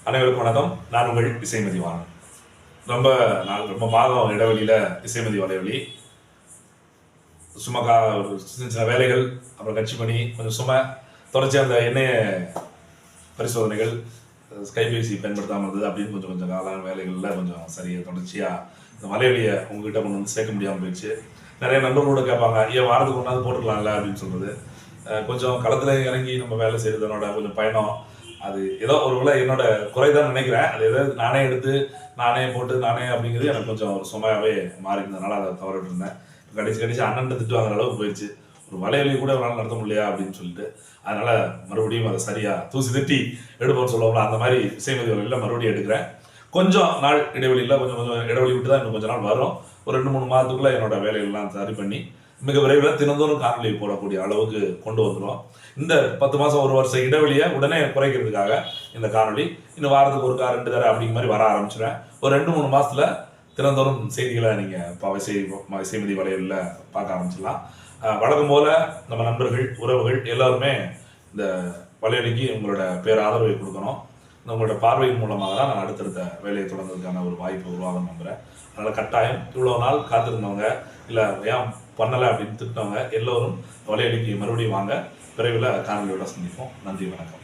அனைவருக்கும் வணக்கம். நான் உங்கள் இசைமதிவாணன். ரொம்ப மாதம் இடைவெளியில் இசைமதி வலைவலி சும்மா ஒரு சின்ன சின்ன வேலைகள், அப்புறம் கட்சி பணி, கொஞ்சம் சும்மா தொடர்ச்சியாக அந்த எண்ணெய பரிசோதனைகள், கைபேசி பயன்படுத்தாமல் இருந்தது அப்படின்னு கொஞ்சம் கொஞ்சம் காலான வேலைகளில் கொஞ்சம் சரியாக தொடர்ச்சியாக இந்த வலைவலியை உங்ககிட்ட கொண்டு வந்து சேர்க்க முடியாமல் போயிடுச்சு. நிறைய நண்பர்களோட கேட்பாங்க, ஐயா வாரத்துக்கு ஒன்றாவது போட்டுக்கலாம்ல அப்படின்னு சொல்கிறது. கொஞ்சம் களத்தில் இறங்கி நம்ம வேலை செய்கிறதனோட கொஞ்சம் பயணம் அது ஏதோ ஒரு வேளை என்னோட குறைதான் நினைக்கிறேன். அது ஏதாவது நானே எடுத்து நானே போட்டு நானே அப்படிங்கிறது எனக்கு கொஞ்சம் ஒரு சுமையாகவே மாறியிருந்ததுனால அதை தவறிட்டு இருந்தேன். கடைசி அண்ணன் திட்டு வாங்குற அளவுக்கு போயிடுச்சு. ஒரு வலைவலி கூட அவனால் நடத்த முடியலையா அப்படின்னு சொல்லிட்டு அதனால மறுபடியும் அதை சரியா தூசி தட்டி எடுப்போம்னு சொல்லுவோம்ல, அந்த மாதிரி இசைமதி வலையில் மறுபடியும் எடுக்கிறேன். கொஞ்சம் நாள் இடைவெளியில் கொஞ்சம் கொஞ்சம் இடைவெளி விட்டு தான் இன்னும் கொஞ்ச நாள் வரும். ஒரு 2-3 மாதத்துக்குள்ள என்னோட வேலைகள்லாம் சரி பண்ணி மிக விரைவில் தினந்தோறும் காணொலி போடக்கூடிய அளவுக்கு கொண்டு வந்துடும். இந்த 10 மாதம் 1 வருஷம் இடைவெளியை உடனே குறைக்கிறதுக்காக இந்த காணொலி இன்னும் வாரத்துக்கு ஒரு 2 தடவை அப்படிங்கிற மாதிரி வர ஆரம்பிச்சிடுறேன். ஒரு 2-3 மாதத்துல தினந்தோறும் செய்திகளை நீங்கள் இசைமதி வலையில் பார்க்க ஆரம்பிச்சிடலாம். வழக்கம் போல நம்ம நண்பர்கள், உறவுகள் எல்லாருமே இந்த வலையொலிக்கு உங்களோட ஆதரவை கொடுக்கணும். உங்களோட பார்வையின் மூலமாக தான் நான் அடுத்தடுத்த வேலையை தொடர்ந்ததுக்கான ஒரு வாய்ப்பு உருவாகும் நம்புகிறேன். அதனால் கட்டாயம் இவ்வளோ நாள் காத்திருந்தவங்க, இல்லை ஏன் பண்ணலை அப்படின்னு திட்டவங்க எல்லோரும் வலையொலிக்கு மறுபடியும் வாங்க. விரைவில் காணொலியோட சந்திப்போம். நன்றி, வணக்கம்.